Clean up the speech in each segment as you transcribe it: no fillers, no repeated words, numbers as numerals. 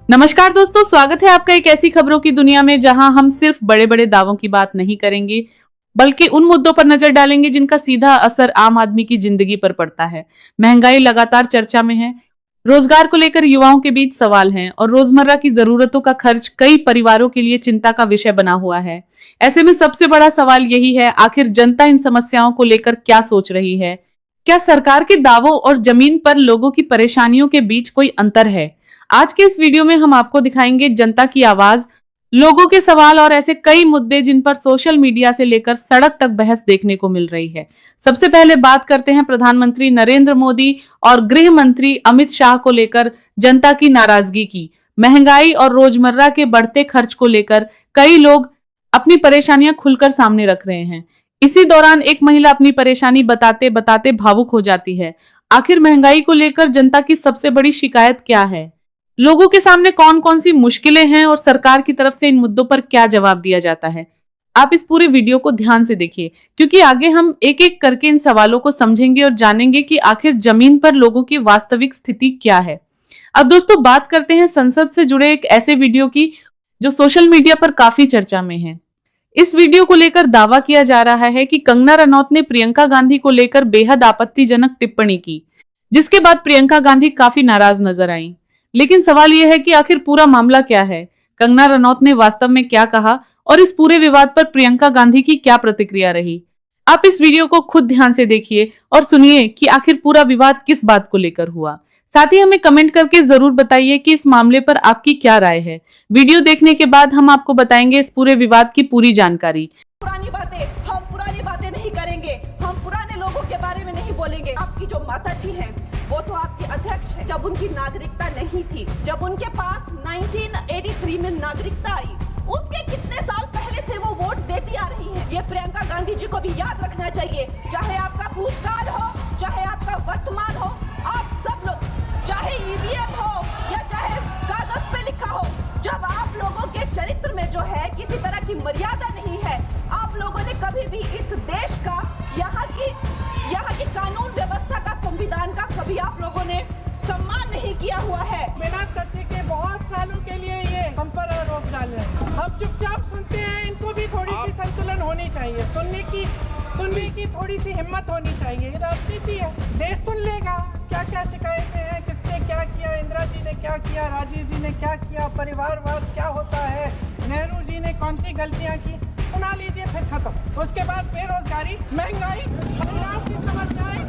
नमस्कार दोस्तों, स्वागत है आपका एक ऐसी खबरों की दुनिया में जहां हम सिर्फ बड़े बड़े दावों की बात नहीं करेंगे बल्कि उन मुद्दों पर नजर डालेंगे जिनका सीधा असर आम आदमी की जिंदगी पर पड़ता है। महंगाई लगातार चर्चा में है, रोजगार को लेकर युवाओं के बीच सवाल हैं और रोजमर्रा की जरूरतों का खर्च कई परिवारों के लिए चिंता का विषय बना हुआ है। ऐसे में सबसे बड़ा सवाल यही है, आखिर जनता इन समस्याओं को लेकर क्या सोच रही है? क्या सरकार के दावों और जमीन पर लोगों की परेशानियों के बीच कोई अंतर है? आज के इस वीडियो में हम आपको दिखाएंगे जनता की आवाज, लोगों के सवाल और ऐसे कई मुद्दे जिन पर सोशल मीडिया से लेकर सड़क तक बहस देखने को मिल रही है। सबसे पहले बात करते हैं प्रधानमंत्री नरेंद्र मोदी और गृह मंत्री अमित शाह को लेकर जनता की नाराजगी की। महंगाई और रोजमर्रा के बढ़ते खर्च को लेकर कई लोग अपनी परेशानियां खुलकर सामने रख रहे हैं। इसी दौरान एक महिला अपनी परेशानी बताते बताते भावुक हो जाती है। आखिर महंगाई को लेकर जनता की सबसे बड़ी शिकायत क्या है? लोगों के सामने कौन कौन सी मुश्किलें हैं और सरकार की तरफ से इन मुद्दों पर क्या जवाब दिया जाता है? आप इस पूरे वीडियो को ध्यान से देखिए, क्योंकि आगे हम एक एक करके इन सवालों को समझेंगे और जानेंगे कि आखिर जमीन पर लोगों की वास्तविक स्थिति क्या है। अब दोस्तों बात करते हैं संसद से जुड़े एक ऐसे वीडियो की जो सोशल मीडिया पर काफी चर्चा में है। इस वीडियो को लेकर दावा किया जा रहा है कि कंगना रनौत ने प्रियंका गांधी को लेकर बेहद आपत्तिजनक टिप्पणी की, जिसके बाद प्रियंका गांधी काफी नाराज नजर आईं। लेकिन सवाल यह है कि आखिर पूरा मामला क्या है? कंगना रनौत ने वास्तव में क्या कहा और इस पूरे विवाद पर प्रियंका गांधी की क्या प्रतिक्रिया रही? आप इस वीडियो को खुद ध्यान से देखिए और सुनिए कि आखिर पूरा विवाद किस बात को लेकर हुआ। साथ ही हमें कमेंट करके जरूर बताइए कि इस मामले पर आपकी क्या राय है। वीडियो देखने के बाद हम आपको बताएंगे इस पूरे विवाद की पूरी जानकारी। पुरानी बातें नहीं करेंगे, हम पुराने लोगों के बारे में नहीं बोलेंगे। आपकी जो माता जी हैं वो तो आपकी अध्यक्ष है। जब उनकी नागरिकता नहीं थी, जब उनके पास 1983 में नागरिकता आई, उसके कितने साल पहले से वो वोट देती आ रही हैं। ये प्रियंका गांधी जी को भी याद रखना चाहिए। चाहे आपका भूतकाल हो, चाहे आपका वर्तमान हो, आप सब लोग, चाहे ईवीएम हो या चाहे कागज पे लिखा हो, जब आप लोगों के चरित्र में जो है किसी तरह की मर्यादा नहीं है, आप लोगों ने कभी भी इस देश का, यहाँ की कानून व्यवस्था का, संविधान का कभी आप लोगों ने सम्मान नहीं किया हुआ है। बिना तथ्य के बहुत सालों के लिए ये हम पर आरोप डाल रहे हैं। हम चुपचाप सुनते हैं, इनको भी थोड़ी सी संतुलन होनी चाहिए, सुनने की थोड़ी सी हिम्मत होनी चाहिए। राजनीति है, देश सुन लेगा क्या क्या शिकायतें हैं, किसने क्या किया, इंदिरा जी ने क्या किया, राजीव जी ने क्या किया, परिवारवाद क्या होता है, नेहरू जी ने कौन सी गलतियां की, सुना लीजिए, फिर खत्म। उसके बाद बेरोजगारी, महंगाई, महिलाओं की समस्याएं,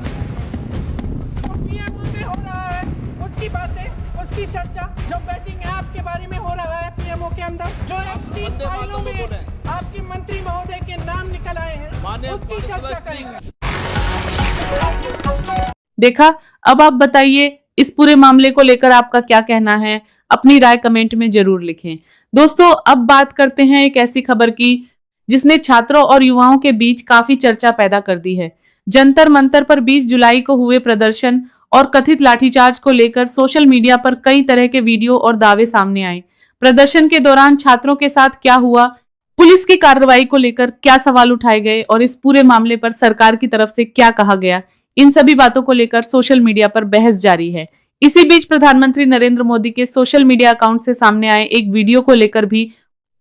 पीएमओ में हो रहा है उसकी बातें, उसकी चर्चा, जो बैटिंग ऐप के बारे में हो रहा है पीएमओ के अंदर, जो एप्स्टीन फाइलों में आपके मंत्री महोदय के नाम निकल आए हैं, उसकी चर्चा करेंगे। देखा, अब आप बताइए इस पूरे मामले को लेकर आपका क्या कहना है? अपनी राय कमेंट में जरूर लिखें। दोस्तों अब बात करते हैं एक ऐसी खबर की जिसने छात्रों और युवाओं के बीच काफी चर्चा पैदा कर दी है। जंतर मंतर पर 20 जुलाई को हुए प्रदर्शन और कथित लाठीचार्ज को लेकर सोशल मीडिया पर कई तरह के वीडियो और दावे सामने आए। प्रदर्शन के दौरान छात्रों के साथ क्या हुआ, पुलिस की कार्रवाई को लेकर क्या सवाल उठाए गए और इस पूरे मामले पर सरकार की तरफ से क्या कहा गया, इन सभी बातों को लेकर सोशल मीडिया पर बहस जारी है। इसी बीच प्रधानमंत्री नरेंद्र मोदी के सोशल मीडिया अकाउंट से सामने आए एक वीडियो को लेकर भी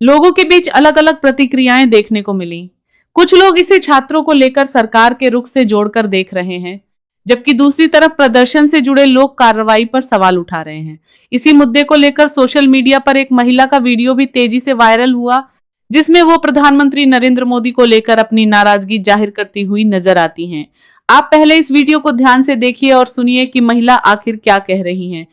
लोगों के बीच अलग अलग प्रतिक्रियाएं देखने को मिली। कुछ लोग इसे छात्रों को लेकर सरकार के रुख से जोड़कर देख रहे हैं, जबकि दूसरी तरफ प्रदर्शन से जुड़े लोग कार्रवाई पर सवाल उठा रहे हैं। इसी मुद्दे को लेकर सोशल मीडिया पर एक महिला का वीडियो भी तेजी से वायरल हुआ, जिसमें वो प्रधानमंत्री नरेंद्र मोदी को लेकर अपनी नाराजगी जाहिर करती हुई नजर आती हैं। आप पहले इस वीडियो को ध्यान से देखिए और सुनिए कि महिला आखिर क्या कह रही हैं।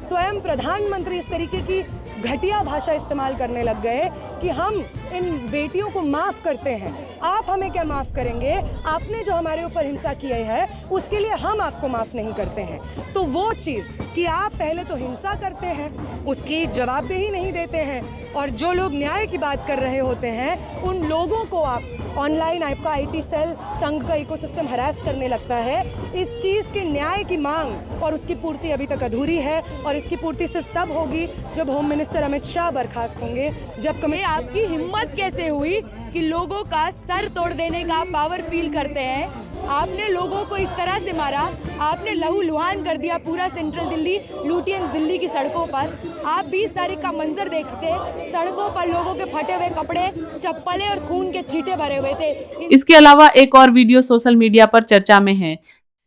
स्वयं प्रधानमंत्री इस तरीके की घटिया भाषा इस्तेमाल करने लग गए कि हम इन बेटियों को माफ़ करते हैं। आप हमें क्या माफ़ करेंगे? आपने जो हमारे ऊपर हिंसा की है उसके लिए हम आपको माफ़ नहीं करते हैं। तो वो चीज़ कि आप पहले तो हिंसा करते हैं, उसकी जवाबदेही नहीं देते हैं, और जो लोग न्याय की बात कर रहे होते हैं उन लोगों को आप ऑनलाइन, आपका IT सेल, संघ का इकोसिस्टम हरास करने लगता है। इस चीज़ के न्याय की मांग और उसकी पूर्ति अभी तक अधूरी है, और इसकी पूर्ति सिर्फ तब होगी जब होम मिनिस्टर अमित शाह बर्खास्त होंगे। जब आपकी हिम्मत कैसे हुई कि लोगों का सर तोड़ देने का पावर फील करते हैं? आपने लोगों को इस तरह से मारा, आपने लहू लुहान कर दिया पूरा सेंट्रल दिल्ली, लुटियंस दिल्ली की सड़कों पर। आप 20 तारीख का मंजर देखते, सड़कों पर लोगों के फटे हुए कपड़े, चप्पलें और खून के छींटे भरे हुए थे। इसके अलावा एक और वीडियो सोशल मीडिया पर चर्चा में है,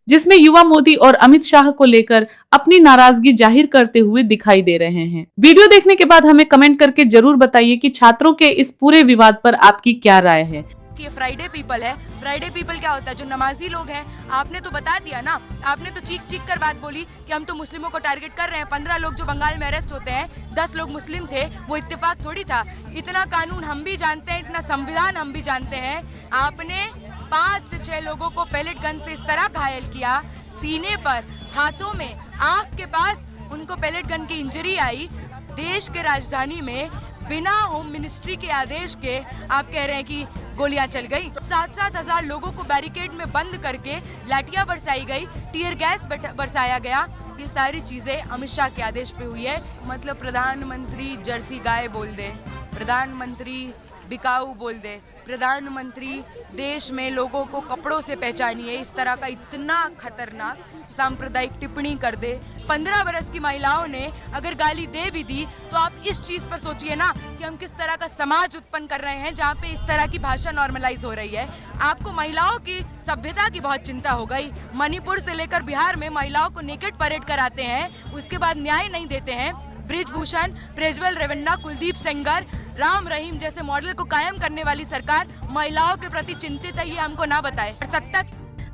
जिसमें युवा मोदी और अमित शाह को लेकर अपनी नाराजगी जाहिर करते हुए दिखाई दे रहे हैं। वीडियो देखने के बाद हमें कमेंट करके जरूर बताइए कि छात्रों के इस पूरे विवाद पर आपकी क्या राय है। ये फ्राइडे पीपल है। फ्राइडे पीपल क्या होता है? जो नमाजी लोग हैं। आपने तो बता दिया ना, आपने तो चीख चीख कर बात बोली कि हम तो मुस्लिमों को टारगेट कर रहे हैं। 15 लोग जो बंगाल में अरेस्ट होते हैं, 10 लोग मुस्लिम थे, वो इत्तेफाक थोड़ी था। इतना कानून हम भी जानते हैं, इतना संविधान हम भी जानते हैं। आपने 5 से 6 लोगों को पैलेट गन से इस तरह घायल किया, सीने पर, हाथों में, आँख के पास उनको पैलेट गन की इंजरी आई। देश के राजधानी में बिना होम मिनिस्ट्री के आदेश के आप कह रहे हैं कि गोलियां चल गई। 7-7 हजार लोगों को बैरिकेड में बंद करके लाठियां बरसाई गई, टीयर गैस बरसाया गया। ये सारी चीजें अमित शाह के आदेश पे हुई है। मतलब प्रधानमंत्री जर्सी गाय बोल दे, प्रधानमंत्री बिकाऊ बोल दे, प्रधानमंत्री देश में लोगों को कपड़ों से पहचानिए, इस तरह का इतना खतरनाक सांप्रदायिक टिप्पणी कर दे। 15 बरस की महिलाओं ने अगर गाली दे भी दी तो आप इस चीज पर सोचिए ना कि हम किस तरह का समाज उत्पन्न कर रहे हैं जहाँ पे इस तरह की भाषा नॉर्मलाइज हो रही है। आपको महिलाओं की सभ्यता की बहुत चिंता हो गई। मणिपुर से लेकर बिहार में महिलाओं को नेकेड परेड कराते हैं, उसके बाद न्याय नहीं देते हैं। ब्रिजभूषण, प्रज्वल रेवन्ना, कुलदीप सेंगर, राम रहीम जैसे मॉडल को कायम करने वाली सरकार महिलाओं के प्रति चिंतित है, ये हमको ना बताए। सत्ता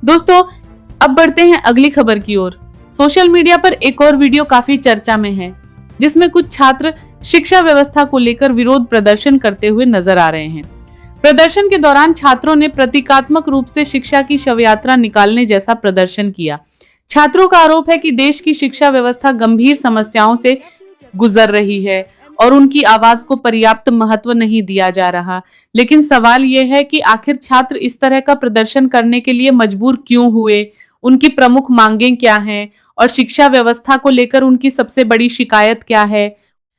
दोस्तों, अब बढ़ते हैं अगली खबर की ओर। सोशल मीडिया पर एक और वीडियो काफी चर्चा में है, जिसमें कुछ छात्र शिक्षा व्यवस्था को लेकर विरोध प्रदर्शन करते हुए नजर आ रहे हैं। प्रदर्शन के दौरान छात्रों ने प्रतीकात्मक रूप से शिक्षा की शव यात्रा निकालने जैसा प्रदर्शन किया। छात्रों का आरोप है कि देश की शिक्षा व्यवस्था गंभीर समस्याओं से गुजर रही है और उनकी आवाज को पर्याप्त महत्व नहीं दिया जा रहा। लेकिन सवाल यह है कि आखिर छात्र इस तरह का प्रदर्शन करने के लिए मजबूर क्यों हुए, उनकी प्रमुख मांगें क्या हैं और शिक्षा व्यवस्था को लेकर उनकी सबसे बड़ी शिकायत क्या है।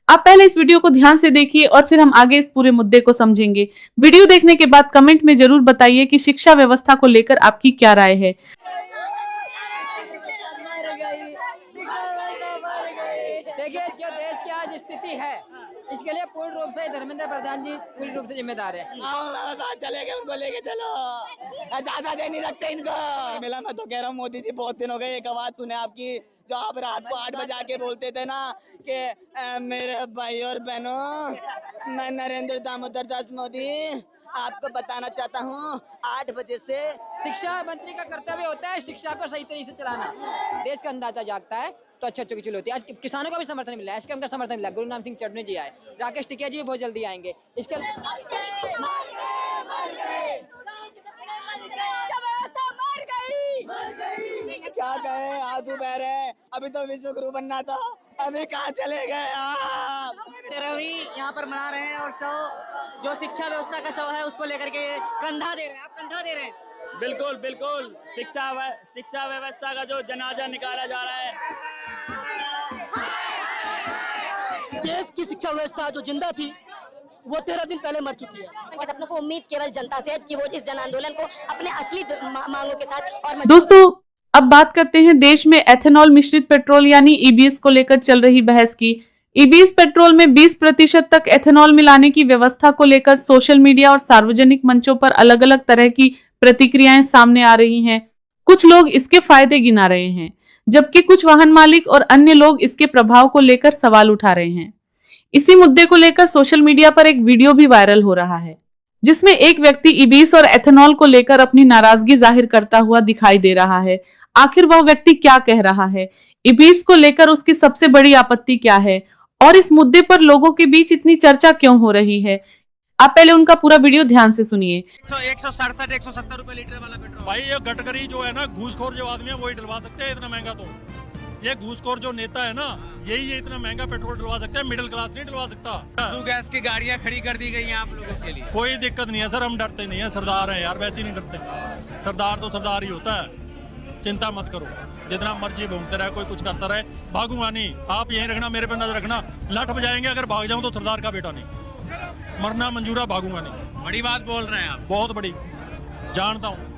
आप पहले इस वीडियो को ध्यान से देखिए और फिर हम आगे इस पूरे मुद्दे को समझेंगे। वीडियो देखने के बाद कमेंट में जरूर बताइए कि शिक्षा व्यवस्था को लेकर आपकी क्या राय है। देखिए, जो देश की आज स्थिति है, इसके लिए पूर्ण रूप से धर्मेंद्र प्रधान जी पूरी रूप से जिम्मेदार है। चले गए, उनको लेके चलो, ज्यादा देर नहीं रखते इनको। मिला, मैं तो कह रहा हूँ मोदी जी, बहुत दिन हो गए एक आवाज सुने आपकी, जो आप रात को 8 बजे आके बोलते थे ना कि मेरे भाई और बहनों, मैं नरेंद्र दामोदर दास मोदी आपको बताना चाहता हूँ, 8 बजे से शिक्षा मंत्री का कर्तव्य होता है शिक्षा को सही तरीके से चलाना। देश का अंदाजा जागता है तो अच्छी चीज होती है। आज किसानों का भी समर्थन मिला है, एसकेएम का समर्थन मिला, गुरु नाम सिंह चटनी जी आए, राकेश टिकिया जी भी बहुत जल्दी आएंगे। इसके क्या कहे, आंसू बह रहे हैं। अभी तो विश्व गुरु बनना था, अभी कहाँ चले गए आप। 13वीं यहाँ पर मना रहे हैं और शव, जो शिक्षा व्यवस्था का शव है उसको लेकर के कंधा दे रहे हैं। आप कंधा दे रहे हैं। बिल्कुल बिल्कुल, शिक्षा व्यवस्था का जो जनाजा निकाला जा रहा है। देश की शिक्षा व्यवस्था जो जिंदा थी वो 13 दिन पहले मर चुकी है। उनके सपनों को उम्मीद केवल जनता से है कि वो इस जन आंदोलन को अपने असली मांगों के साथ और दोस्तों, अब बात करते हैं देश में एथेनॉल मिश्रित पेट्रोल यानी ईबीएस को लेकर चल रही बहस की। ईबीएस पेट्रोल में 20% तक एथेनॉल मिलाने की व्यवस्था को लेकर सोशल मीडिया और सार्वजनिक मंचों पर अलग अलग तरह की प्रतिक्रियाएं सामने आ रही हैं। कुछ लोग इसके फायदे गिना रहे हैं, जबकि कुछ वाहन मालिक और अन्य लोग इसके प्रभाव को लेकर सवाल उठा रहे हैं। इसी मुद्दे को लेकर सोशल मीडिया पर एक वीडियो भी वायरल हो रहा है, जिसमें एक व्यक्ति ईबीएस और एथेनॉल को लेकर अपनी नाराजगी जाहिर करता हुआ दिखाई दे रहा है। आखिर वह व्यक्ति क्या कह रहा है, ईबीएस को लेकर उसकी सबसे बड़ी आपत्ति क्या है और इस मुद्दे पर लोगों के बीच इतनी चर्चा क्यों हो रही है। आप पहले उनका पूरा वीडियो ध्यान से सुनिए। 167-170 रुपए लीटर वाला पेट्रोल। भाई ये गडकरी जो है ना, घूसखोर जो आदमी है वही डलवा सकते हैं इतना महंगा। तो ये घूसखोर जो नेता है ना, यही ये इतना महंगा पेट्रोल डलवा सकते हैं, मिडिल क्लास नहीं डलवा सकता। गैस की गाड़ियां खड़ी कर दी गई हैं आप लोगों के लिए। कोई दिक्कत नहीं है सर, हम डरते नहीं है, सरदार है यार, वैसे ही नहीं डरते। सरदार तो सरदार ही होता है, चिंता मत करो, जितना मर्जी घूमते रहे, कोई कुछ करता रहे, भागूंगा नहीं। आप यहीं रखना, मेरे पे नजर रखना, लठ बजाएंगे, अगर भाग जाऊं तो सरदार का बेटा नहीं, मरना मंजूरा, भागूंगा नहीं। बड़ी बात बोल रहे हैं आप। बहुत बड़ी, जानता हूँ।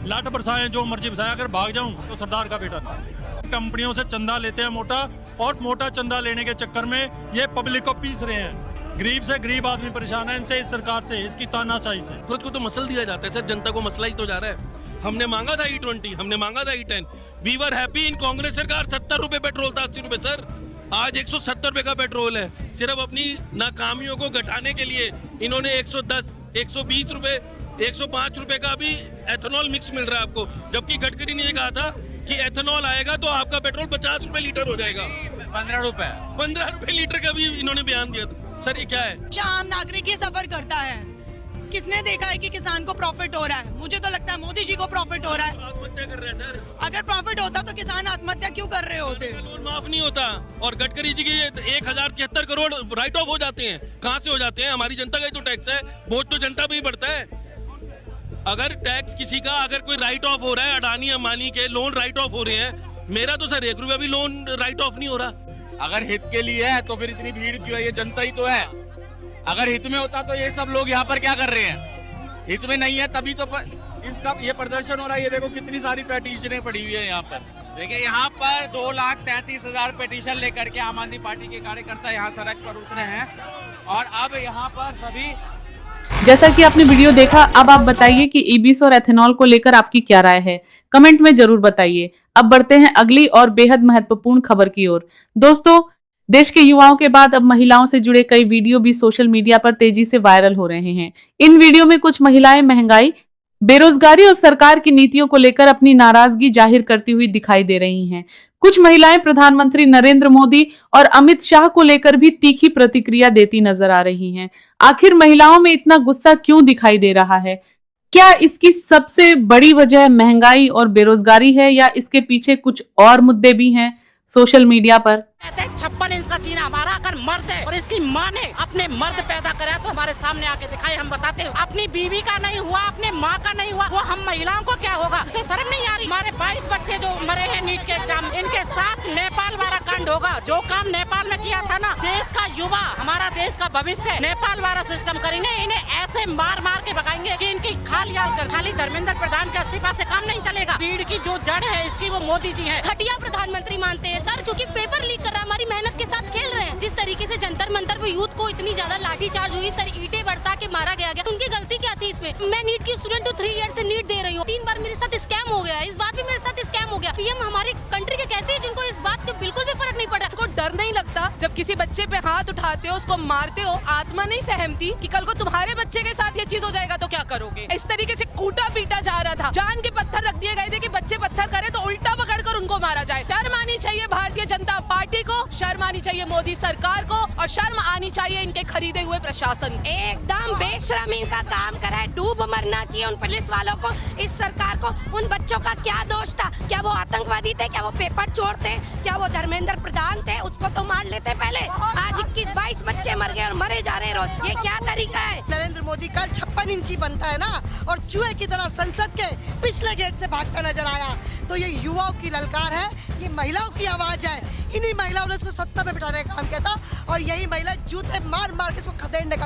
लाट बरसाएं जो मर्जी बरसाएं, अगर भाग जाऊं तो सरदार का बेटा नहीं। कंपनियों से चंदा लेते हैं मोटा, और मोटा चंदा लेने के चक्कर में ये पब्लिक को पीस रहे हैं। गरीब से गरीब आदमी परेशान है इनसे, इस सरकार से, इसकी तानाशाही से। खुद को तो मसल दिया जाता है सर, जनता को मसला ही तो जा रहा है। हमने मांगा था E20, हमने मांगा था E10, we were happy in Congress सरकार। 70 रुपए पेट्रोल था, 80 रुपए सर, आज 170 रुपए का पेट्रोल है। सिर्फ अपनी नाकामियों को घटाने के लिए इन्होंने 110, 120 रुपए, 105 रुपए का भी एथेनॉल मिक्स मिल रहा है आपको, जबकि गडकरी ने ये कहा था कि एथेनॉल आएगा तो आपका पेट्रोल 50 रुपए लीटर हो जाएगा। 15 रुपए लीटर का भी इन्होंने बयान दिया था। सर ये क्या है? आम नागरिक ये सफर करता है, किसने देखा है कि किसान को प्रॉफिट हो रहा है? मुझे तो लगता है मोदी जी को प्रॉफिट हो रहा है। आत्महत्या कर रहे हैं सर। अगर प्रॉफिट होता तो किसान आत्महत्या क्यों कर रहे होते? लोन माफ नहीं होता, और गडकरी जी के 1073 करोड़ राइट ऑफ हो जाते हैं। कहाँ से हो जाते हैं? हमारी जनता का ही तो टैक्स है, बोझ तो जनता पे ही बढ़ता है। अगर टैक्स किसी का, अगर कोई राइट ऑफ हो रहा है, अडानी अंबानी के लोन राइट ऑफ हो रहे हैं, मेरा तो सर 1 रुपया भी लोन राइट ऑफ नहीं हो रहा। अगर हित के लिए है तो फिर इतनी भीड़ क्यों है? ये जनता ही तो है। अगर हित में होता तो ये सब लोग यहाँ पर क्या कर रहे हैं? हित में नहीं है तभी तो इसका ये प्रदर्शन हो रहा है। ये देखो कितनी सारी पेटिशनें पड़ी हुई है यहाँ पर। देखिए यहाँ पर 2,33,000 पेटिशन लेकर के आम आदमी पार्टी के कार्यकर्ता यहाँ सड़क पर उतरे हैं, और अब यहाँ पर सभी। जैसा कि आपने वीडियो देखा, अब आप बताइए कि ईबीस और एथेनॉल को लेकर आपकी क्या राय है, कमेंट में जरूर बताइए। अब बढ़ते हैं अगली और बेहद महत्वपूर्ण खबर की ओर। दोस्तों, देश के युवाओं के बाद अब महिलाओं से जुड़े कई वीडियो भी सोशल मीडिया पर तेजी से वायरल हो रहे हैं। इन वीडियो में कुछ महिलाएं महंगाई, बेरोजगारी और सरकार की नीतियों को लेकर अपनी नाराजगी जाहिर करती हुई दिखाई दे रही हैं। कुछ महिलाएं प्रधानमंत्री नरेंद्र मोदी और अमित शाह को लेकर भी तीखी प्रतिक्रिया देती नजर आ रही हैं। आखिर महिलाओं में इतना गुस्सा क्यों दिखाई दे रहा है? क्या इसकी सबसे बड़ी वजह महंगाई और बेरोजगारी है, या इसके पीछे कुछ और मुद्दे भी हैं सोशल मीडिया पर? 56 इंच का सीना हमारा अगर मर्द है और इसकी माँ ने अपने मर्द पैदा करा तो हमारे सामने आके दिखाए, हम बताते हैं। अपनी बीवी का नहीं हुआ, अपने माँ का नहीं हुआ, वो हम महिलाओं को क्या होगा? उसे शर्म नहीं आ रही? हमारे 22 बच्चे जो मरे हैं नीट के एग्जाम, इनके साथ नेपाल वाला कांड होगा। जो काम नेपाल में किया था ना, देश का युवा, हमारा देश का भविष्य, नेपाल वाला सिस्टम करेंगे। इन्हें ऐसे मार मार के भगाएंगे कि इनकी खाली धर्मेंद्र प्रधान के इस्तीफा से काम नहीं चलेगा। भीड़ की जो जड़ है इसकी वो मोदी जी है। घटिया प्रधानमंत्री मानते हैं सर, क्योंकि पेपर लीक कर रहा है, हमारी मेहनत के साथ खेल रहे हैं। जिस तरीके से जंतर मंतर पे यूथ को इतनी ज्यादा लाठीचार्ज हुई, सर ईंटें बरसा के मारा गया, उनकी गलती क्या थी इसमें? मैं नीट की स्टूडेंट हूँ, 3 ईयर से नीट दे रही हूँ। 3 बार मेरे साथ स्कैम हो गया, इस बार भी मेरे साथ स्कैम हो गया। पीएम हमारी कंट्री के कैसे है जिनको इस बात का बिल्कुल भी फर्क नहीं पड़ा? को डर नहीं लगता जब किसी बच्चे पे हाथ उठाते हो, उसको मारते हो, आत्मा नहीं सहमती कि कल को तुम्हारे बच्चे के साथ ये चीज हो जाएगा तो क्या करोगे? इस तरीके से कूटा पीटा जा रहा था, जान के पत्थर रख दिए गए थे कि बच्चे पत्थर करे तो उल्टा पकड़कर उनको मारा जाए। शर्म आनी चाहिए भारतीय जनता पार्टी को, शर्म आनी चाहिए मोदी सरकार को, और शर्म आनी चाहिए इनके खरीदे हुए प्रशासन। एकदम बेशर्मी का काम करा है, डूब मरना चाहिए उन पुलिस वालों को, इस सरकार को। उन बच्चों का क्या दोष था? क्या वो आतंकवादी थे? क्या वो पेपर चोर थे? क्या वो धर्मेंद्र प्रधान थे? उसको तो मार लेते पहले। आज 21-22 बच्चे मर गए और मरे जा रहे रोज। ये क्या तरीका है? नरेंद्र मोदी कल 56 इंची बनता है ना, और चूहे की तरह संसद के पिछले गेट से भागता नजर आया। तो ये युवाओं की ललकार है, ये महिलाओं की आवाज है। इन्हीं महिलाओं ने इसको सत्ता में बिठाने का काम किया था, और यही महिला जूते मार मार के इसको खदेड़ने का